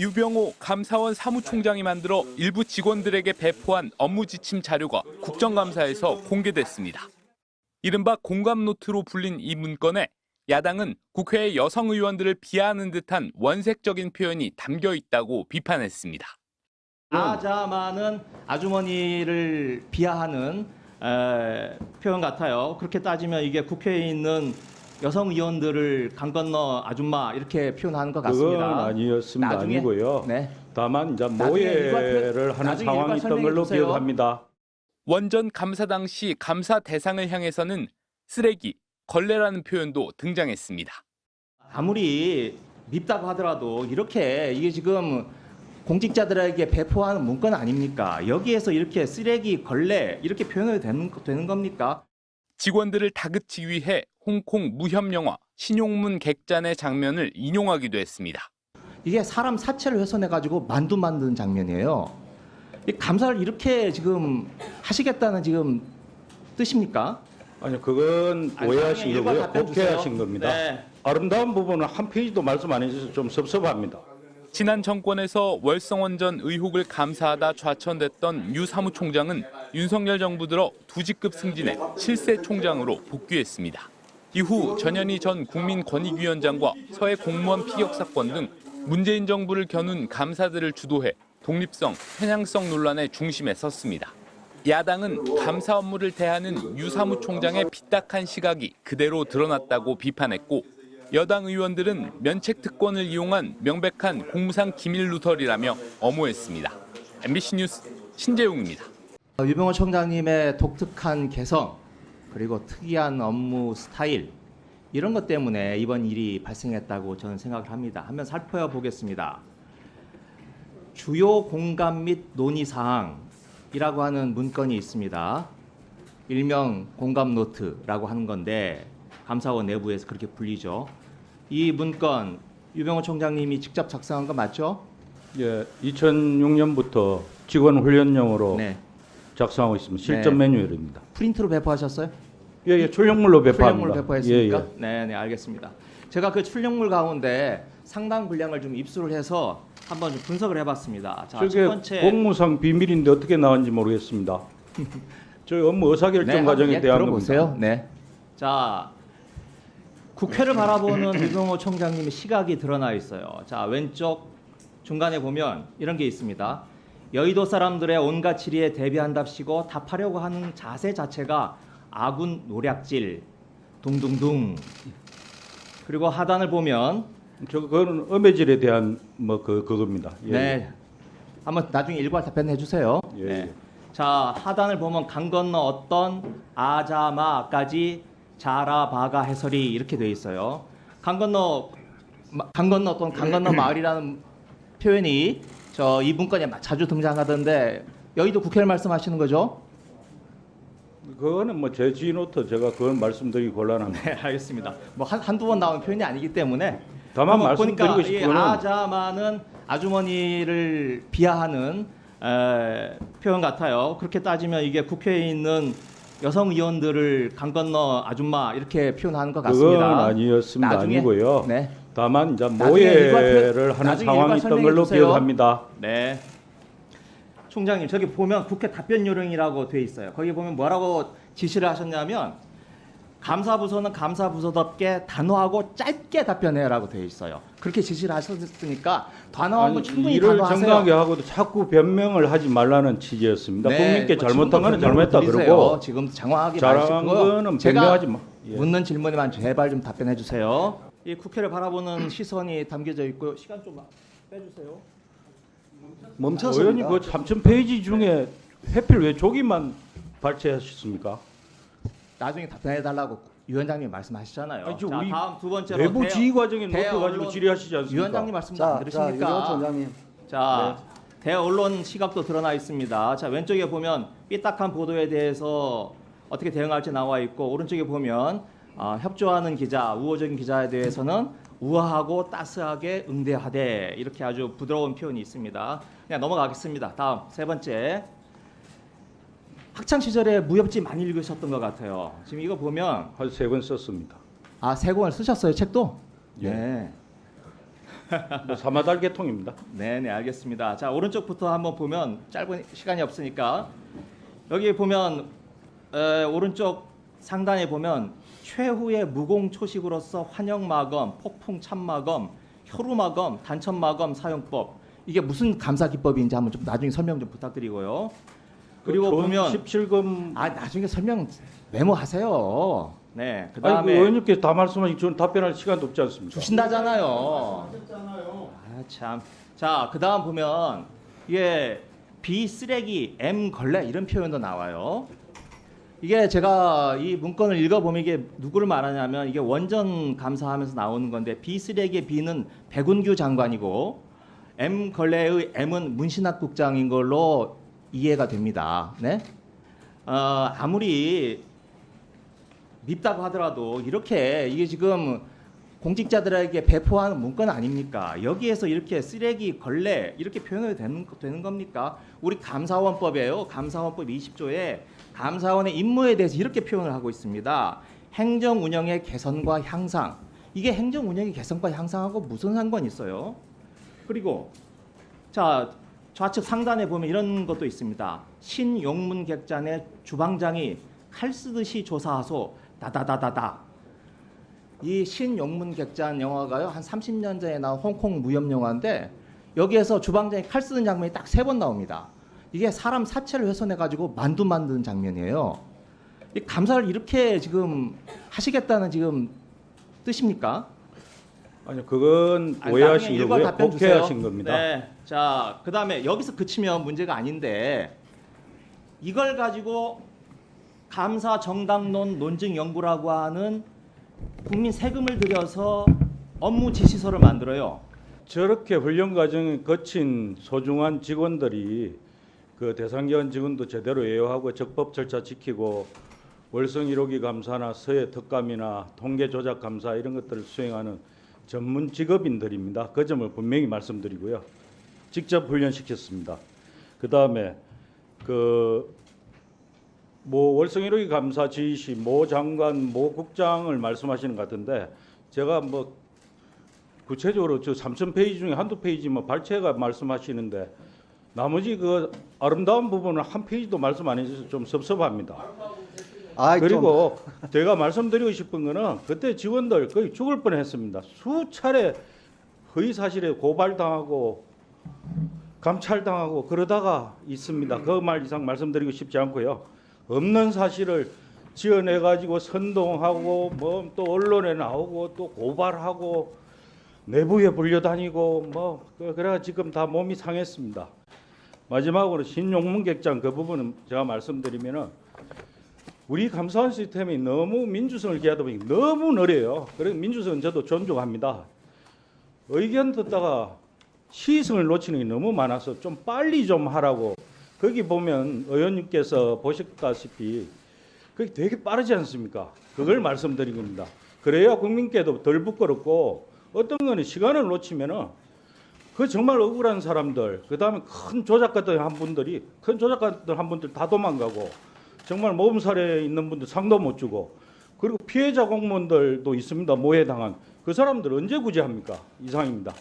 유병호 감사원 사무총장이 만들어 일부 직원들에게 배포한 업무 지침 자료가 국정감사에서 공개됐습니다. 이른바 공감노트로 불린 이 문건에 야당은 국회의 여성 의원들을 비하하는 듯한 원색적인 표현이 담겨 있다고 비판했습니다. 아자마는 아주머니를 비하하는 표현 같아요. 그렇게 따지면 이게 국회에 있는 여성 의원들을 강 건너 아줌마 이렇게 표현하는 것 같습니다. 그건 아니었습니다. 나중에, 아니고요. 네. 다만 이제 모해를 하는 상황이 있던 걸로 기억합니다. 원전 감사 당시 감사 대상을 향해서는 쓰레기, 걸레라는 표현도 등장했습니다. 아무리 밉다고 하더라도 이렇게 이게 지금 공직자들에게 배포하는 문건 아닙니까? 여기에서 이렇게 쓰레기, 걸레 이렇게 표현이 되는 겁니까? 직원들을 다그치기 위해 홍콩 무협영화 신용문 객잔의 장면을 인용하기도 했습니다. 이게 사람 사체를 훼손해가지고 만두 만드는 장면이에요. 이 감사를 이렇게 지금 하시겠다는 지금 뜻입니까? 아니 그건 오해하신 거고요. 곡해하신 겁니다. 네. 아름다운 부분은 한 페이지도 말씀 안 해주셔서 좀 섭섭합니다. 지난 정권에서 월성원전 의혹을 감사하다 좌천됐던 유 사무총장은 윤석열 정부 들어 2직급 승진해 7세 총장으로 복귀했습니다. 이후 전현희 전 국민권익위원장과 서해 공무원 피격 사건 등 문재인 정부를 겨눈 감사들을 주도해 독립성, 편향성 논란의 중심에 섰습니다. 야당은 감사 업무를 대하는 유 사무총장의 삐딱한 시각이 그대로 드러났다고 비판했고 여당 의원들은 면책 특권을 이용한 명백한 공무상 기밀 누설이라며 엄호했습니다. MBC 뉴스 신재용입니다. 유병호 총장님의 독특한 개성 그리고 특이한 업무 스타일 이런 것 때문에 이번 일이 발생했다고 저는 생각을 합니다. 한번 살펴보겠습니다. 주요 공감 및 논의 사항이라고 하는 문건이 있습니다. 일명 공감 노트라고 하는 건데 감사원 내부에서 그렇게 불리죠. 이 문건 유병호 총장님이 직접 작성한 거 맞죠? 예, 2006년부터 직원 훈련용으로 네. 작성하고 있습니다. 실전 네. 매뉴얼입니다. 프린트로 배포하셨어요? 예, 예, 출력물로 배포합니다. 출력물 배포했습니까? 예, 예. 네, 네, 알겠습니다. 제가 그 출력물 가운데 상당 분량을 좀 입수를 해서 한번 좀 분석을 해봤습니다. 자, 첫 저게 번째 공무상 비밀인데 어떻게 나왔는지 모르겠습니다. 저희 업무 의사결정 과정에 대한 들어보세요. 겁니다. 네. 자, 국회를 바라보는 유병호 총장님의 시각이 드러나 있어요. 자, 왼쪽 중간에 보면 이런 게 있습니다. 여의도 사람들의 온갖 질의에 대비한답시고 답하려고 하는 자세 자체가 아군 노략질 둥둥둥. 그리고 하단을 보면 그거는 음해질에 대한 그겁니다. 예. 네. 한번 나중에 일괄 답변해 주세요. 예, 네. 예. 자, 하단을 보면 강 건너 어떤 아자마까지 자라바가 해설이 이렇게 돼 있어요. 강 건너 또는 강 건너 마을이라는 표현이 이 문건에 자주 등장하던데 여의도 국회를 말씀하시는 거죠? 그거는 제 지노트 제가 그건 말씀드리기 곤란합니다. 네, 알겠습니다. 한두 번 나온 표현이 아니기 때문에 다만 보니까 말씀드리고 이 싶은 거는 아자마는 아주머니를 비하하는 표현 같아요. 그렇게 따지면 이게 국회에 있는 여성 의원들을 강 건너 아줌마 이렇게 표현하는 것 같습니다. 그건 아니었습니다. 나중에, 아니고요. 네. 다만 이제 나중에 모해를 하는 나중에 상황이 일괄 있던 걸로 설명해 주세요. 기억합니다. 네. 총장님 저기 보면 국회 답변 요령이라고 돼 있어요. 거기 보면 뭐라고 지시를 하셨냐면 감사부서는 감사부서답게 단호하고 짧게 답변해라고 돼 있어요. 그렇게 지시를 하셨으니까 단호하고 충분히 일을 단호하세요. 정당하게 하고도 자꾸 변명을 하지 말라는 취지였습니다. 네, 국민께 잘못한 거는 잘못했다 드리세요. 그러고 지금 장황하게 잘한 말씀하시고요. 거는 제가 변명하지 마. 예. 묻는 질문에만 제발 좀 답변해 주세요. 이 국회를 바라보는 시선이 담겨져 있고요. 시간 좀 빼주세요. 의원님 그 3,000페이지 중에 회필 왜 조기만 발췌하셨습니까? 나중에 답변해 달라고 위원장님 말씀하시잖아요. 아니, 자, 우리 다음 두 번째로 내부 지휘 과정에 놓쳐가지고 대언론 질의하시지 않습니까? 위원장님 말씀 안 들으십니까? 유병호 총장님. 자, 대언론 시각도 드러나 있습니다. 자, 왼쪽에 보면 삐딱한 보도에 대해서 어떻게 대응할지 나와 있고 오른쪽에 보면 협조하는 기자, 우호적인 기자에 대해서는 우아하고 따스하게 응대하되 이렇게 아주 부드러운 표현이 있습니다. 그냥 넘어가겠습니다. 다음 세 번째. 학창 시절에 무협지 많이 읽으셨던 것 같아요. 지금 이거 보면 한 3권 썼습니다. 세 권을 쓰셨어요, 책도? 예. 네. 뭐 사마달 계통입니다. 네, 알겠습니다. 자, 오른쪽부터 한번 보면 짧은 시간이 없으니까 여기 보면 오른쪽 상단에 보면 최후의 무공초식으로서 환영마검, 폭풍참마검, 혈우마검, 단천마검 사용법 이게 무슨 감사 기법인지 한번 좀 나중에 설명 좀 부탁드리고요. 그리고 보면 17금 나중에 설명 메모하세요. 네, 아니 그 그다음에 의원님께 다 말씀하시고 저는 답변할 시간도 없지 않습니까? 주신다잖아요. 아 참. 자, 그다음 보면 이게 비쓰레기, M걸레 이런 표현도 나와요. 이게 제가 이 문건을 읽어보면 이게 누구를 말하냐면 이게 원전 감사하면서 나오는 건데 비쓰레기의 B는 백운규 장관이고 M걸레의 M은 문신학 국장인 걸로 이해가 됩니다. 네? 아무리 밉다고 하더라도 이렇게 이게 지금 공직자들에게 배포하는 문건 아닙니까? 여기에서 이렇게 쓰레기, 걸레 이렇게 표현이 되는 겁니까? 우리 감사원법이에요. 감사원법 20조에 감사원의 임무에 대해서 이렇게 표현을 하고 있습니다. 행정 운영의 개선과 향상. 이게 행정 운영의 개선과 향상하고 무슨 상관이 있어요? 그리고 자 좌측 상단에 보면 이런 것도 있습니다. 신용문객잔의 주방장이 칼 쓰듯이 조사하소. 다다다다다. 이 신용문객잔 영화가요 한 30년 전에 나온 홍콩 무협 영화인데 여기에서 주방장이 칼 쓰는 장면이 딱 3번 나옵니다. 이게 사람 사체를 훼손해 가지고 만두 만드는 장면이에요. 이 감사를 이렇게 지금 하시겠다는 지금 뜻입니까? 아니요, 그건 오해하신 거고요. 복해하신 겁니다. 네. 자, 그다음에 여기서 그치면 문제가 아닌데 이걸 가지고 감사 정당론 논증 연구라고 하는 국민 세금을 들여서 업무 지시서를 만들어요. 저렇게 훈련 과정을 거친 소중한 직원들이 그 대상기관 직원도 제대로 예우하고 적법 절차 지키고 월성 1호기 감사나 서해 특감이나 통계 조작 감사 이런 것들을 수행하는 전문 직업인들입니다. 그 점을 분명히 말씀드리고요. 직접 훈련시켰습니다. 그다음에 뭐 월성 1호기 감사 지시 모 장관 모 국장을 말씀하시는 것 같은데 제가 뭐 구체적으로 저 3,000페이지 중에 한두 페이지만 발췌가 말씀하시는데 나머지 그 아름다운 부분은 한 페이지도 말씀 안 해주셔서 좀 섭섭합니다. 그리고 제가 말씀드리고 싶은 거는 그때 직원들 거의 죽을 뻔했습니다. 수차례 허위 사실에 고발당하고 감찰당하고 그러다가 있습니다. 그 말 이상 말씀드리고 싶지 않고요. 없는 사실을 지어내 가지고 선동하고 뭐 또 언론에 나오고 또 고발하고 내부에 불려다니고 뭐 그래가 지금 다 몸이 상했습니다. 마지막으로 신용문객장 그 부분은 제가 말씀드리면은 우리 감사원 시스템이 너무 민주성을 기하다 보니 너무 느려요. 그래서 민주성은 저도 존중합니다. 의견 듣다가 시의성을 놓치는 게 너무 많아서 좀 빨리 좀 하라고. 거기 보면 의원님께서 보셨다시피 그게 되게 빠르지 않습니까? 그걸 말씀드린 겁니다. 그래야 국민께도 덜 부끄럽고 어떤 거는 시간을 놓치면은 그 정말 억울한 사람들, 그 다음에 큰 조작가들 한 분들 다 도망가고 정말 모범사례에 있는 분들 상도 못 주고 그리고 피해자 공무원들도 있습니다. 모해당한 그 사람들 언제 구제합니까? 이상입니다.